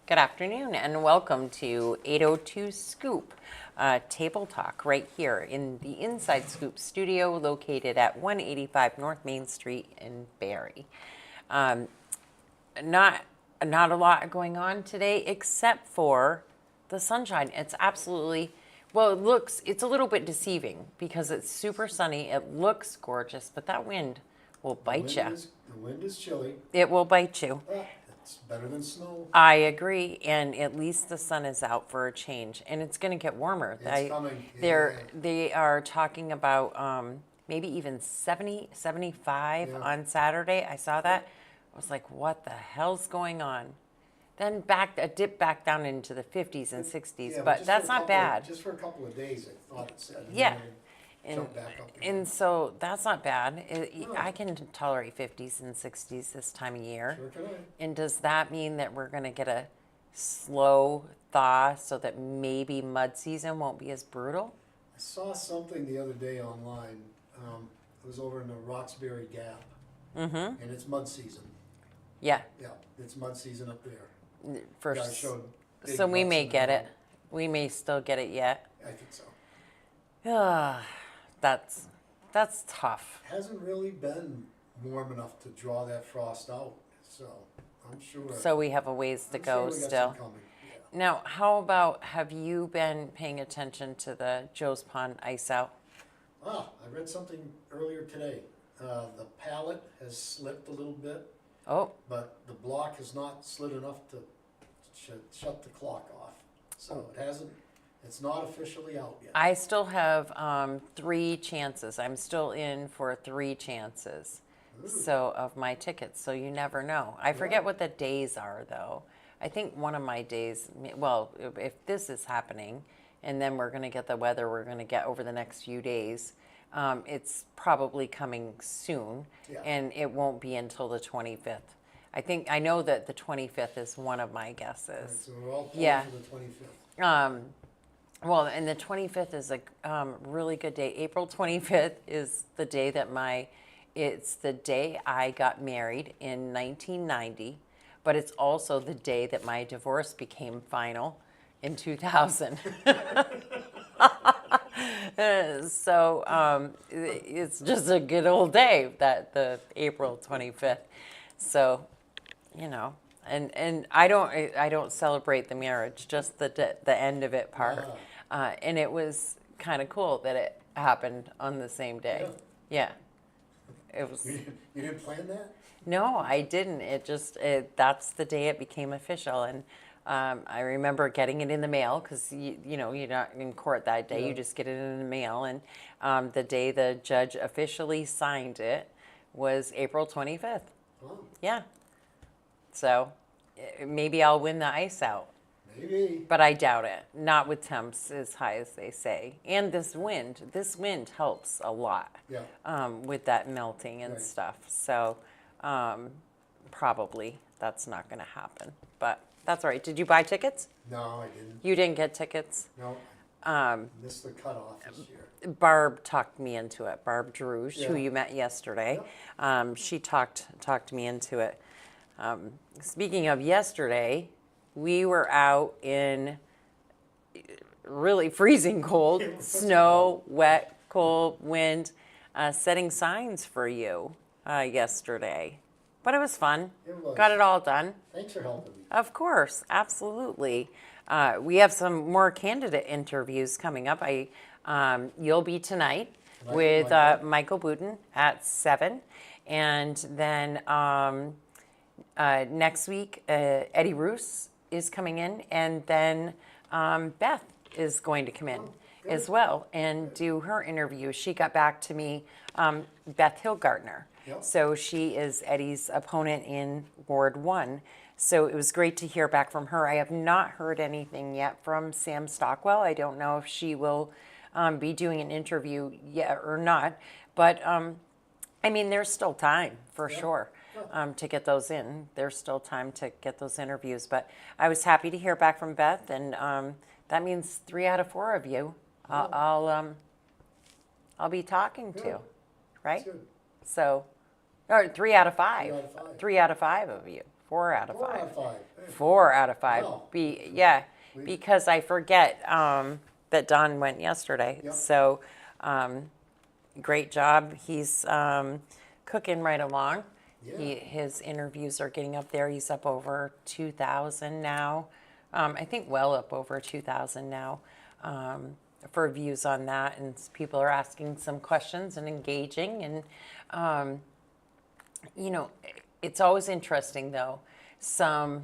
Good afternoon and welcome to 802 Scoop Table Talk right here in the Inside Scoop studio located at 185 North Main Street in Barrie. Not a lot going on today except for the sunshine. It's absolutely, well, it's a little bit deceiving because it's super sunny. It looks gorgeous, but that wind will bite you. The wind is chilly. It will bite you. It's better than snow. I agree, and at least the sun is out for a change, and it's going to get warmer. It's coming. They are talking about maybe even 70, 75 on Saturday. I saw that. I was like, what the hell's going on? Then a dip back down into the 50s and 60s, but that's not bad. Just for a couple of days, I thought it said. Yeah. Back up And so that's not bad. I can tolerate 50s and 60s this time of year. Sure can I. And does that mean that we're going to get a slow thaw so that maybe mud season won't be as brutal? I saw something the other day online. It was over in the Roxbury Gap, and it's mud season. Yeah. Yeah, it's mud season up there. So we may get it. We may still get it yet. I think so. That's tough. It hasn't really been warm enough to draw that frost out, so I'm sure. So we have a ways to go sure we got still. some coming. Yeah. Now, how about, have you been paying attention to the Joe's Pond ice out? I read something earlier today. The pallet has slipped a little bit. Oh. But the block has not slid enough to shut the clock off. So it hasn't. It's not officially out yet. I still have 3 chances. I'm still in for 3 chances. Ooh. So of my tickets. So you never know. I forget what the days are though. I think one of my days, well, if this is happening and then we're going to get the weather we're going to get over the next few days, it's probably coming soon and it won't be until the 25th. I know that the 25th is one of my guesses. Right, so we're all planning for the 25th. Well, and the 25th is a really good day. April 25th is the day that it's the day I got married in 1990, but it's also the day that my divorce became final in 2000. So it's just a good old day, the April 25th. So, you know. And I don't celebrate the marriage, just the end of it part. And it was kind of cool that it happened on the same day. Yeah. It was. You didn't plan that? No, I didn't. That's the day it became official. And I remember getting it in the mail because, you know, you're not in court that day. You just get it in the mail. And the day the judge officially signed it was April 25th. Oh. Yeah. So maybe I'll win the ice out. Maybe. But I doubt it. Not with temps as high as they say. And this wind helps a lot with that melting and stuff. So probably that's not going to happen. But that's all right. Did you buy tickets? No, I didn't. You didn't get tickets? No. Missed the cutoff this year. Barb talked me into it. Barb Druge, who you met yesterday. She talked me into it. Speaking of yesterday, we were out in really freezing cold, snow, wet, cold, wind, setting signs for you yesterday. But it was fun. It was. Got it all done. Thanks for helping me. Of course, absolutely. We have some more candidate interviews coming up. You'll be tonight with Michael Booten at 7. And then next week, Eddie Roos is coming in, and then Beth is going to come in good. as well and do her interview. She got back to me, Beth Hillgartner. Yep. So she is Eddie's opponent in Ward 1. So it was great to hear back from her. I have not heard anything yet from Sam Stockwell. I don't know if she will be doing an interview yet or not. But I mean, there's still time for sure to get those in. There's still time to get those interviews. But I was happy to hear back from Beth, and that means 3 out of 4 of you I'll be talking to, right? That's good. So, or 3 out of 5. 3 out of 5. 3 out of 5 of you. 4 out of 4 5. out of 5. Hey. 4 out of 5. Wow. Because I forget that Don went yesterday. Yep. So, great job. He's cooking right along. Yeah. His interviews are getting up there. He's up over 2,000 now. I think well up over 2,000 now for views on that. And people are asking some questions and engaging. And, you know, it's always interesting, though. Some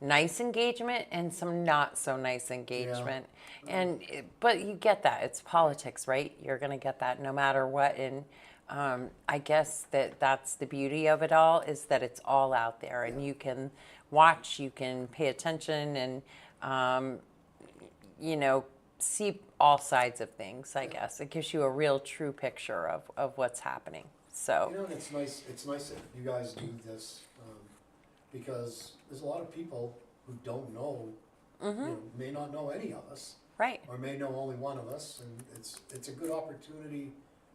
nice engagement and some not so nice engagement. Yeah. But you get that. It's politics, right? You're going to get that no matter what. And I guess that's the beauty of it all, is that it's all out there, and you can watch, you can pay attention, and you know, see all sides of things. I guess it gives you a real true picture of what's happening. So You know, and it's nice that you guys do this, because there's a lot of people who don't know, you know, may not know any of us, right. or may know only one of us, and it's a good opportunity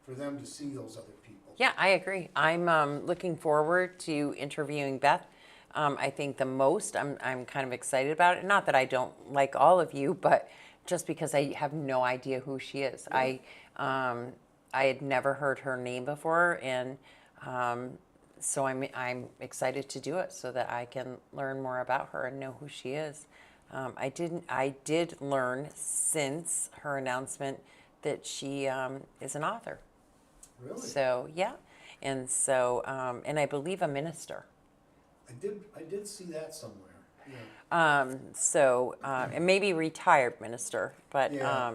for them to see those other people. Yeah, I agree. I'm looking forward to interviewing Beth. I think the most, I'm kind of excited about it. Not that I don't like all of you, but just because I have no idea who she is. Yeah. I had never heard her name before, and so I'm excited to do it so that I can learn more about her and know who she is. I did learn since her announcement that she is an author. Really? So yeah, and so and I believe a minister. I did see that somewhere. Yeah. And maybe retired minister, but Yeah.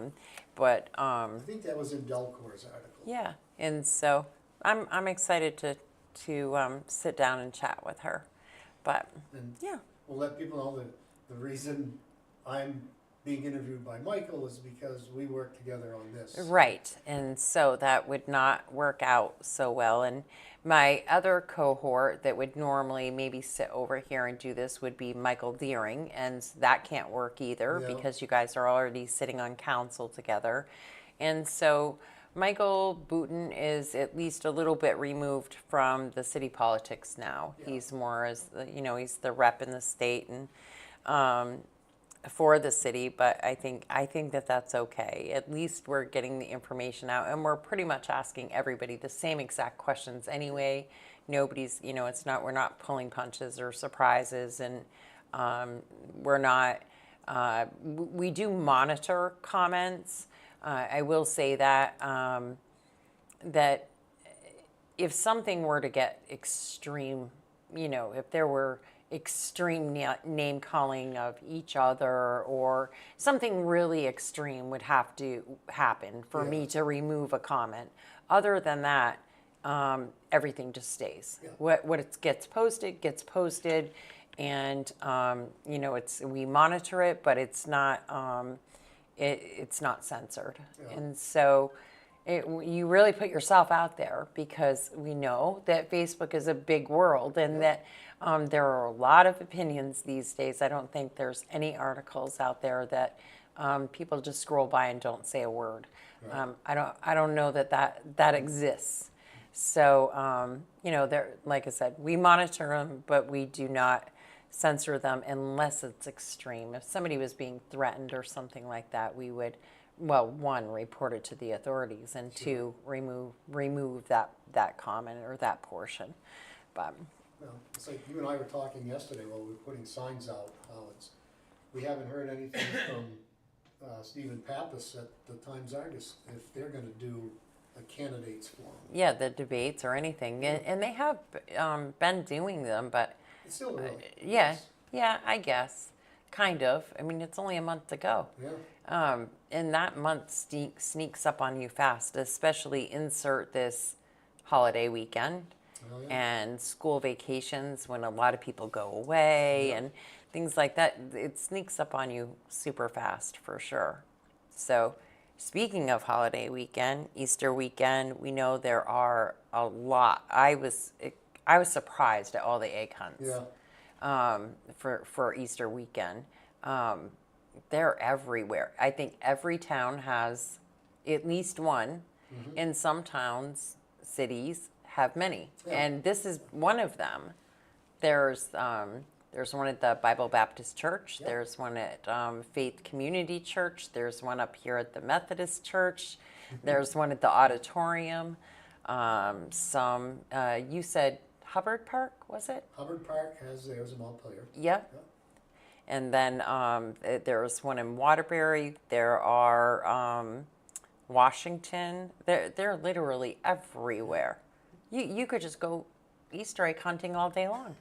I think that was in Delcor's article. Yeah, and so I'm excited to sit down and chat with her, but And yeah. we'll let people know that the reason I'm being interviewed by Michael is because we work together on this. Right, and so that would not work out so well. And my other cohort that would normally maybe sit over here and do this would be Michael Deering, and that can't work either because you guys are already sitting on council together. And so Michael Booten is at least a little bit removed from the city politics now. Yeah. He's more as he's the rep in the state and for the city, but I think that that's okay. At least we're getting the information out, and we're pretty much asking everybody the same exact questions anyway. Nobody's, we're not pulling punches or surprises, and we're not. We do monitor comments. I will say that that if something were to get extreme, if there were extreme name calling of each other, or something really extreme would have to happen for me to remove a comment. Other than that, everything just stays. What it gets posted, and we monitor it, but it's not it's not censored. And so you really put yourself out there, because we know that Facebook is a big world, and that there are a lot of opinions these days. I don't think there's any articles out there that people just scroll by and don't say a word. I don't know that exists. So like I said, we monitor them, but we do not censor them unless it's extreme. If somebody was being threatened or something like that, we would, well, one, report it to the authorities, and two, remove that comment or that portion. But well, it's like you and I were talking yesterday while we were putting signs out. We haven't heard anything from Stephen Pappas at the Times-Argus if they're going to do a candidates forum. Yeah, the debates or anything, and they have been doing them, but it's still early. yeah, I guess. kind of. I mean, it's only a month to go. Yeah. And that month sneaks up on you fast, especially insert this holiday weekend Oh, yeah. and school vacations when a lot of people go away Yeah. and things like that. It sneaks up on you super fast for sure. So, speaking of holiday weekend, Easter weekend, we know there are a lot. I was surprised at all the egg hunts Yeah. for Easter weekend. They're everywhere. I think every town has at least one. Mm-hmm. In some towns, cities have many, Yeah. and this is one of them. There's one at the Bible Baptist Church. Yep. There's one at Faith Community Church. There's one up here at the Methodist Church. There's one at the auditorium. You said Hubbard Park, was it? Hubbard Park has theirs in Montpelier. Yep. Yep. And then there's one in Waterbury. There are Washington. They're literally everywhere. You could just go Easter egg hunting all day long.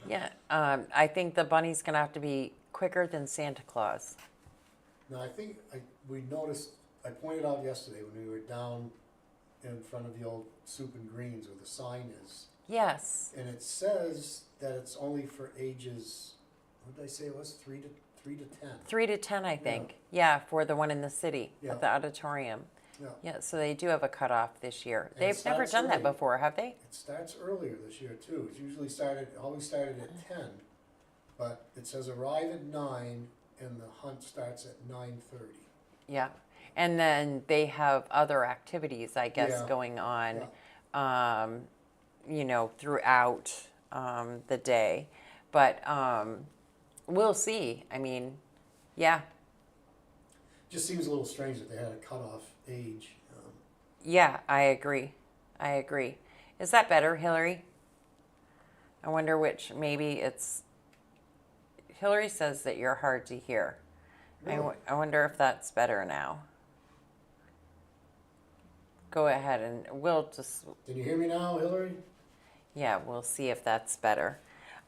Yeah. I think the bunny's going to have to be quicker than Santa Claus. Now, I think we noticed, I pointed out yesterday when we were down in front of the old Soup and Greens where the sign is, Yes. and it says that it's only for ages, what did I say it was, 3 to 10? 3 to 10, I think. Yeah, for the one in the city Yeah. at the auditorium. Yeah. Yeah, so they do have a cutoff this year. And it They've never starts done that early. before, have they? It starts earlier this year too. It's usually always started at 10, but it says arrive at 9 and the hunt starts at 9:30. Yeah. And then they have other activities, I guess, Yeah. going on, throughout the day. But we'll see. I mean, yeah. Just seems a little strange that they had a cutoff age. Yeah, I agree. Is that better, Hillary? I wonder which. Maybe it's. Hillary says that you're hard to hear. Really? I wonder if that's better now. Go ahead and we'll just. Can you hear me now, Hillary? Yeah, we'll see if that's better.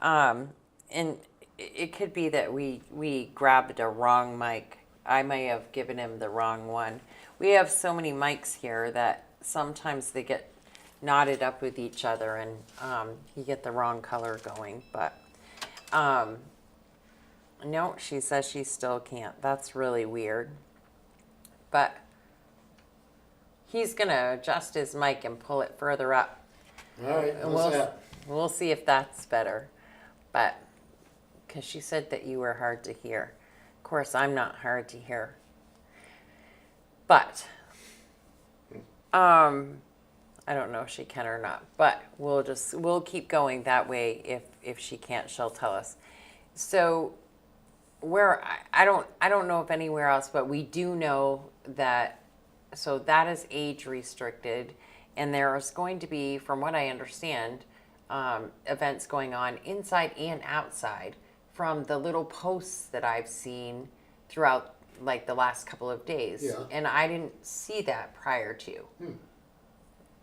And it could be that we grabbed a wrong mic. I may have given him the wrong one. We have so many mics here that sometimes they get knotted up with each other and you get the wrong color going. But no, she says she still can't. That's really weird. But he's going to adjust his mic and pull it further up. All right, And what's that? we'll see if that's better. But because she said that you were hard to hear. Of course, I'm not hard to hear. But I don't know if she can or not. But we'll keep going that way. If she can't, she'll tell us. So I don't know if anywhere else, but we do know that. So that is age restricted, and there is going to be, from what I understand, events going on inside and outside. From the little posts that I've seen throughout like the last couple of days. Yeah. And I didn't see that prior to.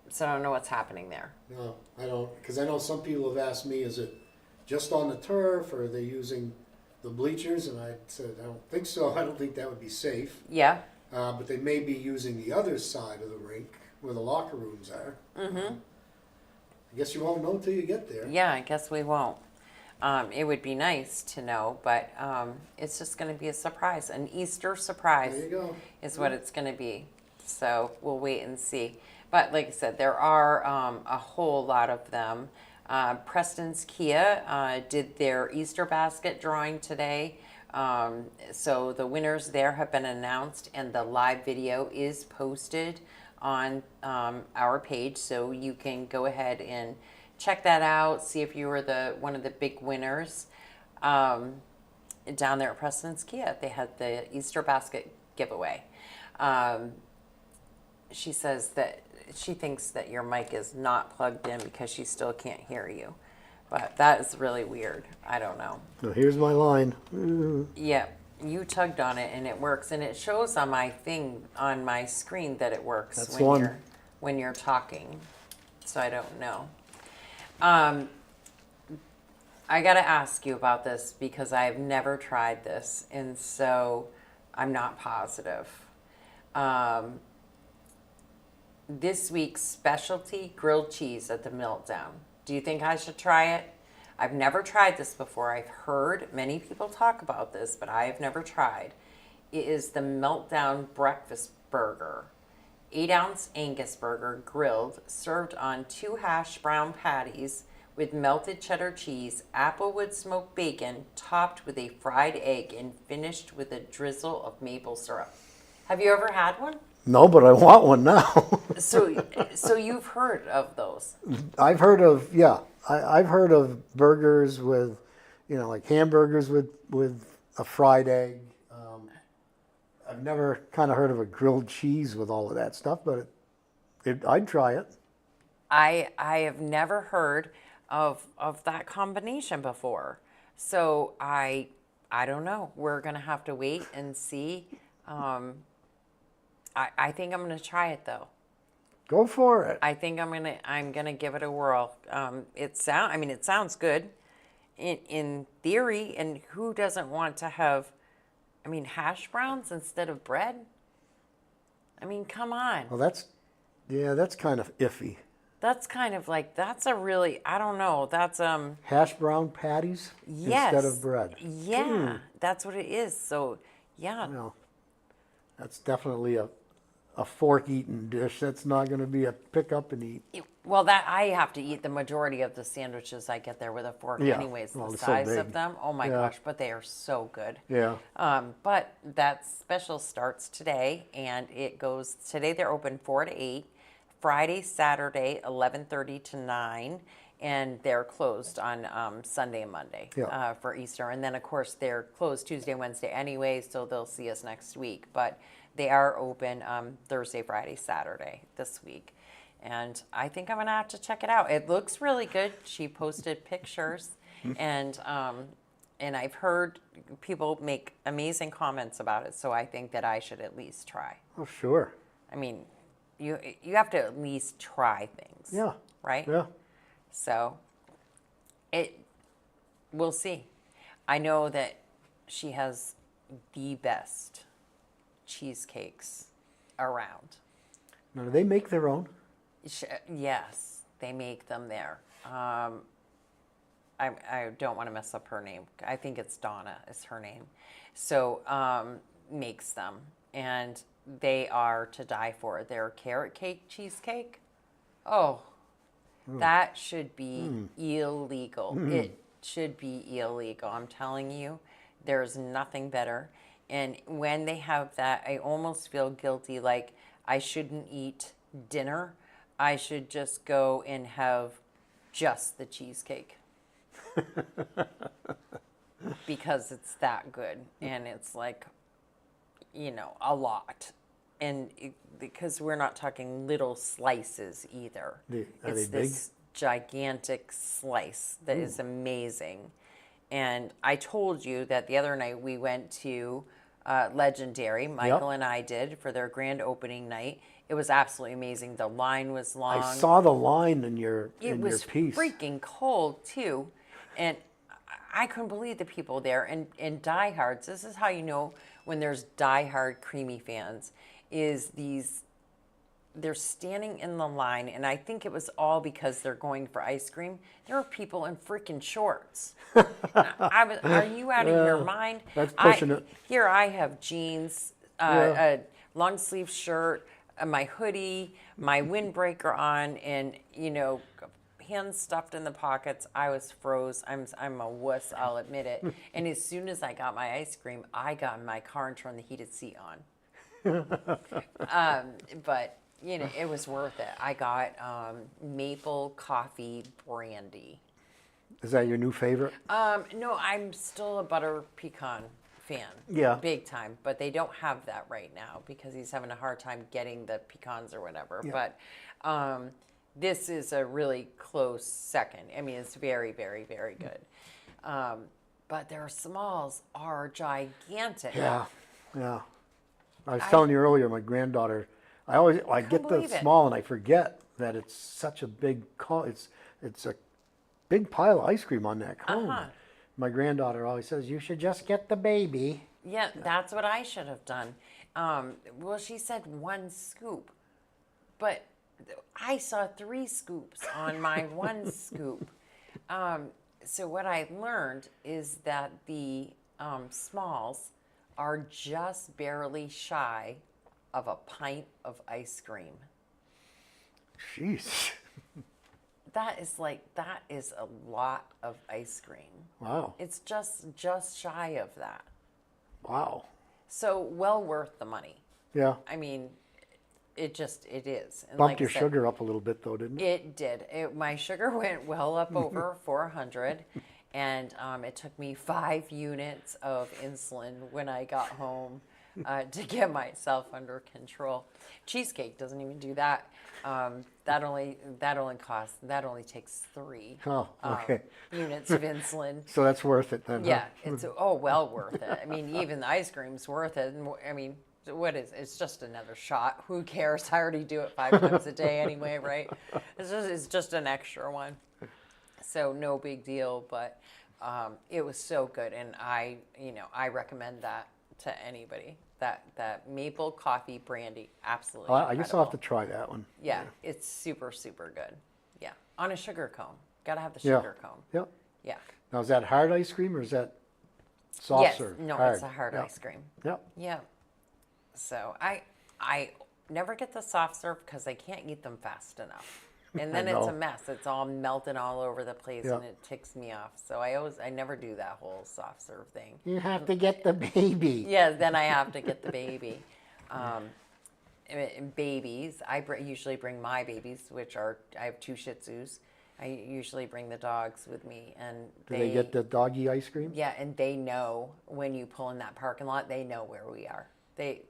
So I don't know what's happening there. No, I don't, because I know some people have asked me, is it just on the turf or are they using the bleachers? And I said, I don't think so. I don't think that would be safe. Yeah. But they may be using the other side of the rink where the locker rooms are. Mm-hmm. I guess you won't know till you get there. Yeah, I guess we won't. It would be nice to know, but it's just going to be a surprise. An Easter surprise There you go. is what it's going to be. So we'll wait and see. But like I said, there are a whole lot of them. Preston's Kia did their Easter basket drawing today. So the winners there have been announced, and the live video is posted on our page. So you can go ahead and check that out, see if you were one of the big winners. Down there at Preston's Kia, they had the Easter basket giveaway. She says that she thinks that your mic is not plugged in because she still can't hear you. But that is really weird. I don't know. Now here's my line. Yeah, you tugged on it and it works. And it shows on my thing, on my screen, that it works That's when one. when you're talking. So I don't know. I got to ask you about this because I have never tried this, and so I'm not positive. Um, this week's specialty grilled cheese at the Meltdown. Do you think I should try it? I've never tried this before. I've heard many people talk about this, but I have never tried. It is the Meltdown breakfast burger. 8-ounce Angus burger grilled, served on 2 hash brown patties with melted cheddar cheese, applewood smoked bacon, topped with a fried egg, and finished with a drizzle of maple syrup. Have you ever had one? No, but I want one now. So you've heard of those? I've heard of, yeah, I've heard of burgers with, like hamburgers with a fried egg. I've never kind of heard of a grilled cheese with all of that stuff, but I'd try it. I have never heard of that combination before. So I don't know. We're gonna have to wait and see. I think I'm gonna try it though. Go for it. I think I'm gonna give it a whirl. It sounds good in theory, and who doesn't want to have hash browns instead of bread? Come on. Well, that's kind of iffy. That's kind of like, that's a really, I don't know, that's Hash brown patties yes, instead of bread. Yeah, that's what it is. So yeah, No, that's definitely a fork-eating dish. That's not going to be a pick up and eat. well, that I have to eat the majority of the sandwiches I get there with a fork Yeah, anyways. well, The it's so size big. of them, oh my Yeah. gosh, but they are so good. Yeah. But that special starts today, and it goes today. They're open 4 to 8, Friday, Saturday 11:30 to 9, and they're closed on Sunday and Monday Yeah. for Easter. And then of course they're closed Tuesday, Wednesday anyway, so they'll see us next week. But they are open Thursday, Friday, Saturday this week. And I think I'm gonna have to check it out. It looks really good. She posted pictures, and I've heard people make amazing comments about it. So I think that I should at least try. Oh, sure. I mean, you have to at least try things. Yeah. Right. Yeah. So we'll see. I know that she has the best cheesecakes around. Now, do they make their own? Yes, they make them there. I don't want to mess up her name. I think it's Donna is her name. So makes them, and they are to die for. Their carrot cake cheesecake. Oh, that should be illegal. It should be illegal. I'm telling you, there's nothing better. And when they have that, I almost feel guilty, like I shouldn't eat dinner. I should just go and have just the cheesecake. Because it's that good. And it's like, a lot. And because we're not talking little slices either. Are It's they big? this gigantic slice that is amazing. And I told you that the other night we went to Legendary, Michael and I did, for their grand opening night. It was absolutely amazing. The line was long. I saw the line in your It in was your piece. freaking cold too, and I couldn't believe the people there. And diehards. This is how you know when there's diehard creamy fans. They're standing in the line, and I think it was all because they're going for ice cream. There were people in freaking shorts. Are you out of your mind? That's pushing it. Here I have jeans, a long sleeve shirt, my hoodie, my windbreaker on, and hands stuffed in the pockets. I was froze. I'm a wuss, I'll admit it. And as soon as I got my ice cream, I got in my car and turned the heated seat on. But it was worth it. I got maple coffee brandy. Is that your new favorite? No, I'm still a butter pecan fan. Yeah. Big time. But they don't have that right now because he's having a hard time getting the pecans or whatever. Yeah. But this is a really close second. I mean, it's very, very, very good. But their smalls are gigantic. Yeah. Yeah. I was telling you earlier, my granddaughter, I get the believe it. small and I forget that it's such a big it's a big pile of ice cream on that cone. Uh-huh. My granddaughter always says, you should just get the baby. Yeah, that's what I should have done. Well, she said 1 scoop, but I saw 3 scoops on my 1 scoop. So what I learned is that the smalls are just barely shy of a pint of ice cream. Jeez. That is a lot of ice cream. Wow. It's just shy of that. Wow. So well worth the money. Yeah. I mean, it is. And Bumped like I your said, sugar up a little bit though, didn't it? It did. My sugar went well up over 400, and it took me 5 units of insulin when I got home to get myself under control. Cheesecake doesn't even do that. That only takes 3 Oh, okay. units of insulin. So that's worth it then, Yeah, huh? it's well worth it. I mean, even the ice cream's worth it. And I mean, it's just another shot. Who cares? I already do it 5 times a day anyway, right? It's just an extra one. So no big deal, but it was so good, and I recommend that to anybody. That maple coffee brandy, absolutely. I guess I'll have to incredible. try that one. Yeah, it's super, super good. Yeah, on a sugar cone. Gotta have the Yeah. sugar cone. Yep. Yeah. Now is that hard ice cream or is that soft Yes. serve? No, hard. it's a hard Yep. ice cream. Yep. Yeah. So I never get the soft serve because I can't eat them fast enough. And then it's a know. mess. It's all melting all over the place, Yeah. and it ticks me off. So I never do that whole soft serve thing. You have to get the baby. Yeah, then I have to get the baby. And babies, usually bring my babies, which are, I have 2 Shih Tzus. I usually bring the dogs with me, and Do they get the doggy ice cream? yeah, and they know when you pull in that parking lot, they know where we are. They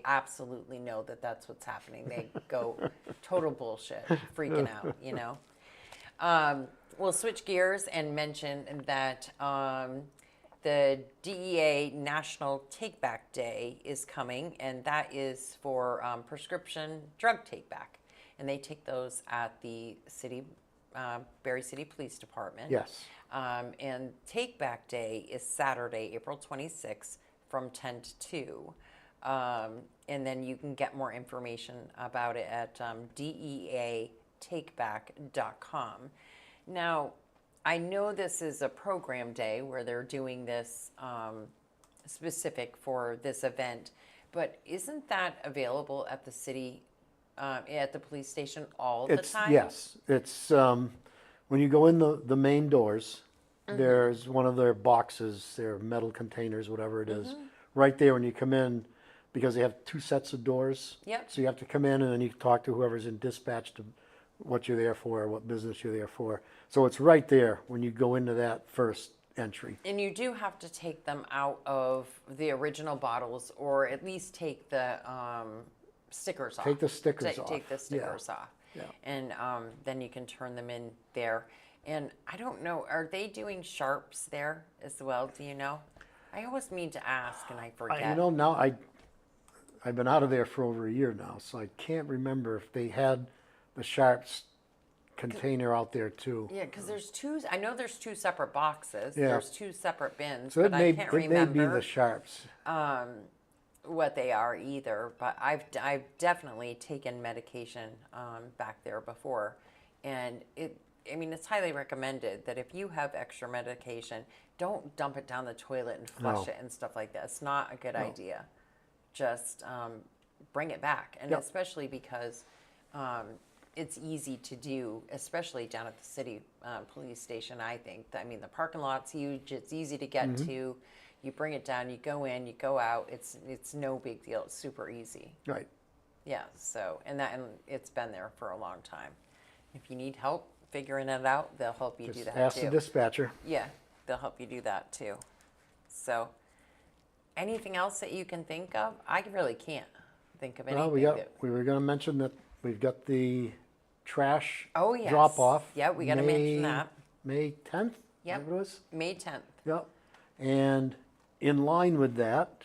absolutely know that that's what's happening. They go total bullshit, freaking out, you know. We'll switch gears and mention that the DEA National Take Back Day is coming, and that is for prescription drug take back. And they take those at the Berry City Police Department. Yes. And Take Back Day is Saturday, April 26th from 10 to 2. And then you can get more information about it at deatakeback.com. Now, I know this is a program day where they're doing this specific for this event, but isn't that available at the city, at the police station all the time? Yes. It's when you go in the main doors, there's one of their boxes, their metal containers, whatever it is, right there when you come in, because they have 2 sets of doors. Yep. So you have to come in and then you can talk to whoever's in dispatch to what you're there for, what business you're there for. So it's right there when you go into that first entry. And you do have to take them out of the original bottles, or at least take the stickers off. Take the stickers off. Take the stickers off. Yeah. And then you can turn them in there. And I don't know, are they doing sharps there as well? Do you know? I always mean to ask and I forget. Now I've been out of there for over a year now, so I can't remember if they had the Sharps container out there too. Yeah, because I know there's 2 separate boxes. Yeah. There's 2 separate bins, So but I can't it may be remember the Sharps. what they are either. But I've definitely taken medication back there before, and it's highly recommended that if you have extra medication, don't dump it down the toilet and flush No. it and stuff like that. It's not a good idea. Just bring it back, and Yep. especially because it's easy to do, especially down at the city police station. I think. I mean, the parking lot's huge. It's easy to get to. You bring it down. You go in. You go out. It's no big deal. It's super easy. Right. Yeah. So and it's been there for a long time. If you need help figuring it out, they'll help you do Just that ask too. the dispatcher. Yeah, they'll help you do that too. So, anything else that you can think of? I really can't think of anything. Well, we were going to mention that we've got the trash Oh, yes. drop off. Yeah, we gotta mention that. May 10th. Yep. Is that what it was? May 10th. Yep. And in line with that,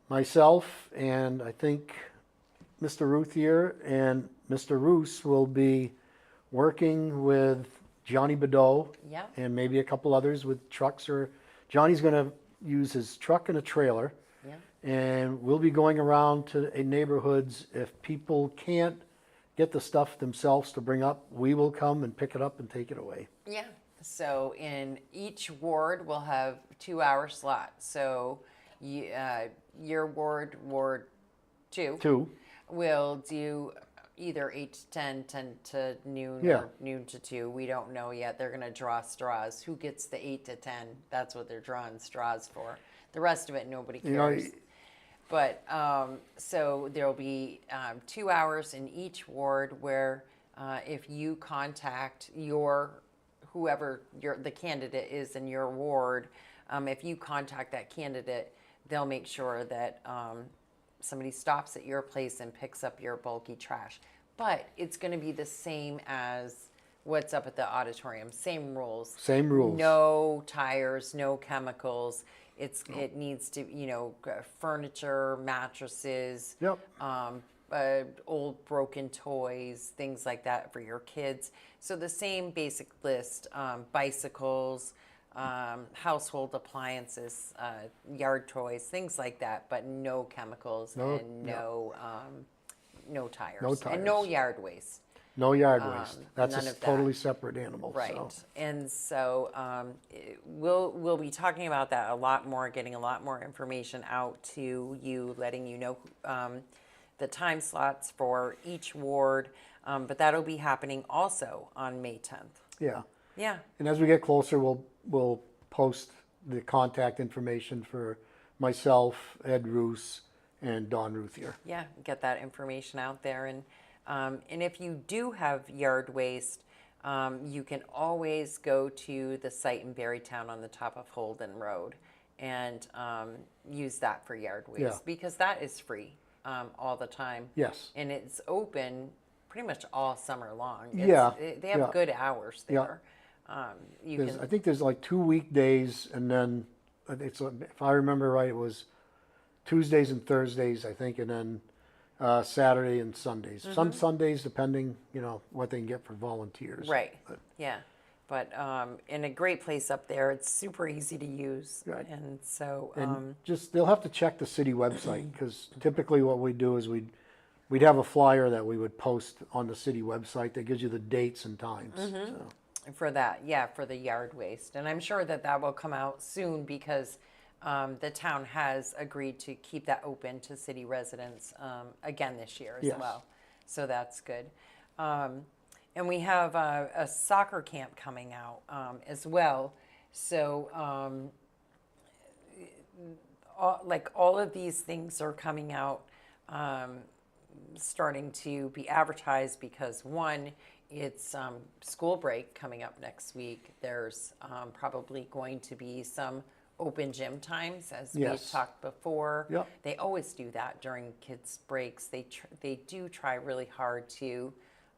myself and I think Mr. Ruthier and Mr. Roos will be working with Johnny Bedot, Yeah. and maybe a couple others with trucks, or Johnny's gonna use his truck and a trailer. Yeah. And we'll be going around to neighborhoods. If people can't get the stuff themselves to bring up, we will come and pick it up and take it away. Yeah. So in each ward, we'll have 2-hour slots. So your ward, Ward 2, Two, will do either 8 to 10, 10 to noon, Yeah. or noon to 2. We don't know yet. They're going to draw straws. Who gets the 8 to 10? That's what they're drawing straws for. The rest of it, nobody you know, cares. But so there'll be 2 hours in each ward where if you contact whoever the candidate is in your ward, if you contact that candidate, they'll make sure that somebody stops at your place and picks up your bulky trash. But it's going to be the same as what's up at the auditorium. Same rules. Same rules. No tires, no chemicals. It needs to, furniture, mattresses, Yep. old broken toys, things like that for your kids. So the same basic list: bicycles, household appliances, yard toys, things like that, but no chemicals and no tires, No and no tires. yard waste. No yard waste. That's none a of that. totally separate animal. Right. So. And so we'll be talking about that a lot more, getting a lot more information out to you, letting you know the time slots for each ward. But that'll be happening also on May 10th. Yeah. Yeah. And as we get closer, we'll post the contact information for myself, Ed Roos, and Don Ruthier. Yeah. Get that information out there. And if you do have yard waste, you can always go to the site in Berrytown on the top of Holden Road and use that for yard waste, Yeah. because that is free all the time. Yes. And it's open pretty much all summer long. Yeah, They have yeah. good hours Yeah. there. I think there's like 2 weekdays, and then if I remember right, it was Tuesdays and Thursdays, I think, and then Saturday and Sundays. Mm-hmm. Some Sundays, depending, what they can get for volunteers. Right. But, Yeah. But in a great place up there, it's super easy to use. Right. And so, and they'll have to check the city website, because typically what we do is we'd have a flyer that we would post on the city website that gives you the dates and times. Mm-hmm. So, for that, yeah, for the yard waste. And I'm sure that will come out soon, because the town has agreed to keep that open to city residents again this year as Yes. well. So that's good. And we have a soccer camp coming out as well. So all of these things are coming out, starting to be advertised, because one, it's school break coming up next week. There's probably going to be some open gym times, as we've Yes. talked before. Yep. They always do that during kids' breaks. They do try really hard to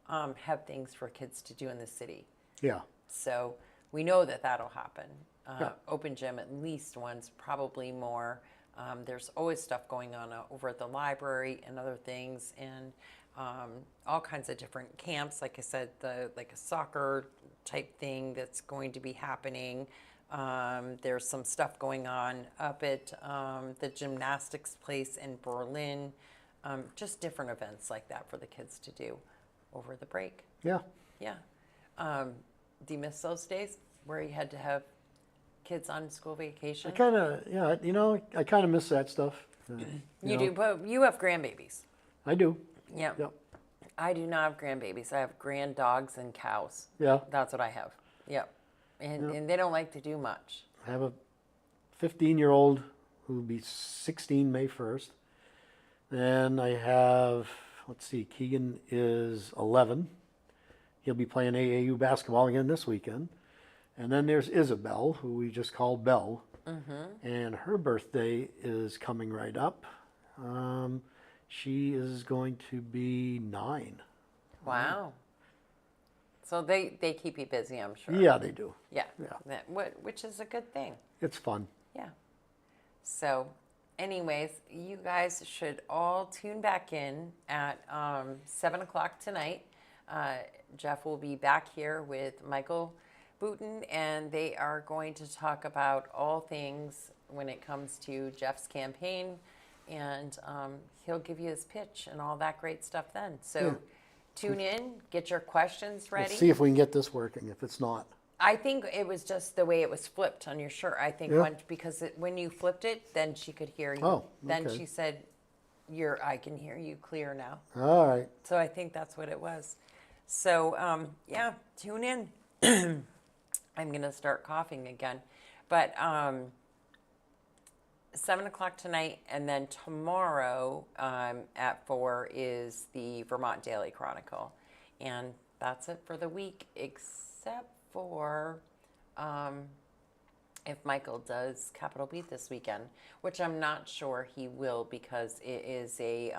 have things for kids to do in the city. yeah. So we know that that'll happen. Yeah. Open gym at least once, probably more. There's always stuff going on over at the library and other things, and all kinds of different camps. Like I said, like a soccer type thing that's going to be happening. There's some stuff going on up at the gymnastics place in Berlin. Just different events like that for the kids to do over the break. Yeah. Yeah. Do you miss those days where you had to have kids on school vacation? I kind of, I kind of miss that stuff. You do, but you have grandbabies. I do. Yeah. Yep. I do not have grandbabies. I have grand dogs and cows. Yeah. That's what I have. Yep. And they don't like to do much. I have a 15-year-old who will be 16 May 1st. And I have, Keegan is 11. He'll be playing AAU basketball again this weekend. And then there's Isabel, who we just call Belle. Mm-hmm. And her birthday is coming right up. She is going to be 9. Wow. So they keep you busy, I'm sure. Yeah, they do. Yeah. Yeah. Which is a good thing. It's fun. Yeah. So, anyways, you guys should all tune back in at 7 o'clock tonight. Jeff will be back here with Michael Booten, and they are going to talk about all things when it comes to Jeff's campaign, and he'll give you his pitch and all that great stuff then. So Yeah. tune in, get your questions ready. Let's see if we can get this working. If it's not, I think it was just the way it was flipped on your shirt. I think Yeah. when you flipped it, then she could hear you. Oh, Then okay. she said, I can hear you clear now." all right. So I think that's what it was. So yeah, tune in. I'm gonna start coughing again, but 7 o'clock tonight, and then tomorrow at 4 is the Vermont Daily Chronicle, and that's it for the week, except for if Michael does Capitol Beat this weekend, which I'm not sure he will because it is a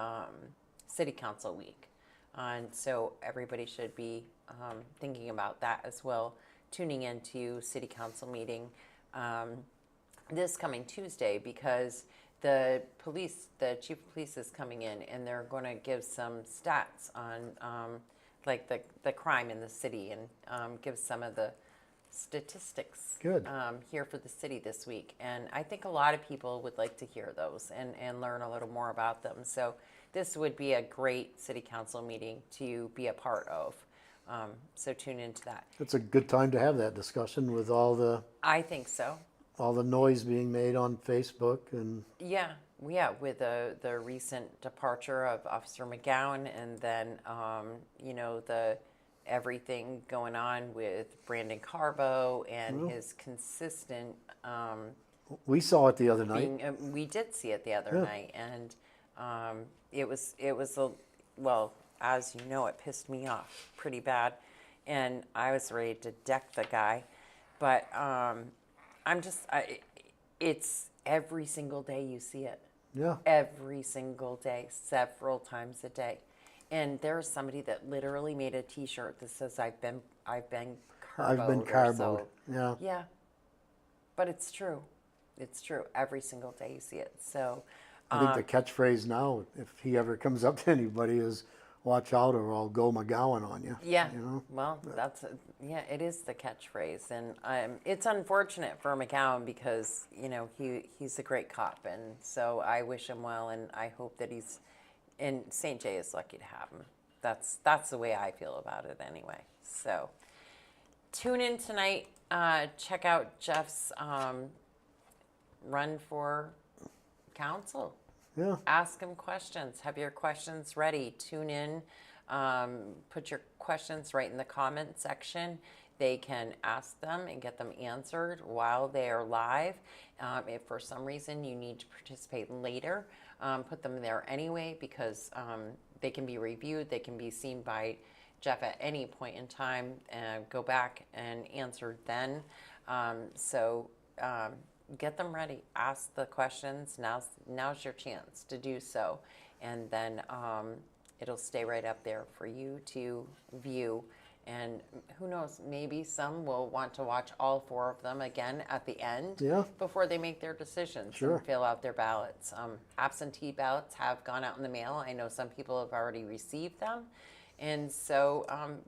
city council week. And so everybody should be thinking about that as well, tuning into city council meeting this coming Tuesday, because the chief of police is coming in, and they're going to give some stats on like the crime in the city, and give some of the statistics Good. here for the city this week. And I think a lot of people would like to hear those and learn a little more about them. So this would be a great city council meeting to be a part of. So tune into that. It's a good time to have that discussion with all the I think so. noise being made on Facebook and Yeah, with the recent departure of Officer McGowan, and then the everything going on with Brandon Carbo and his consistent we saw it the other night. we did see it the other Yeah. night, and it was as you know, it pissed me off pretty bad, and I was ready to deck the guy, but it's every single day you see it. Yeah. Every single day, several times a day. And there's somebody that literally made a T-shirt that says, I've been carboed. I've been or carboed. so. Yeah. Yeah. But it's true. It's true. Every single day you see it. So I think the catchphrase now, if he ever comes up to anybody, is "Watch out, or I'll go McGowan on you." yeah. You know. Well, it is the catchphrase, and it's unfortunate for McGowan because he's a great cop, and so I wish him well, and I hope that and St. J is lucky to have him. That's the way I feel about it anyway. So tune in tonight. Check out Jeff's run for council. Yeah. Ask him questions. Have your questions ready. Tune in. Put your questions right in the comment section. They can ask them and get them answered while they are live. If for some reason you need to participate later, put them there anyway, because they can be reviewed. They can be seen by Jeff at any point in time, and go back and answer then. Get them ready. Ask the questions. Now's your chance to do so, and then it'll stay right up there for you to view. And who knows, maybe some will want to watch all 4 of them again at the end, Yeah. before they make their decisions Sure. and fill out their ballots. Absentee ballots have gone out in the mail. I know some people have already received them, and so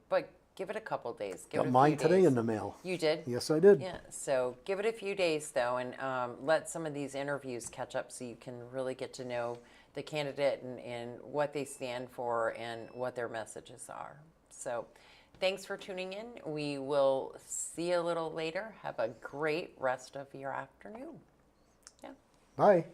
but give it a couple days. Give it Got a mine few today days. in the mail. You did? Yes, I did. Yeah, so give it a few days though, and let some of these interviews catch up, so you can really get to know the candidate and what they stand for and what their messages are. So thanks for tuning in. We will see you a little later. Have a great rest of your afternoon. Yeah. Bye.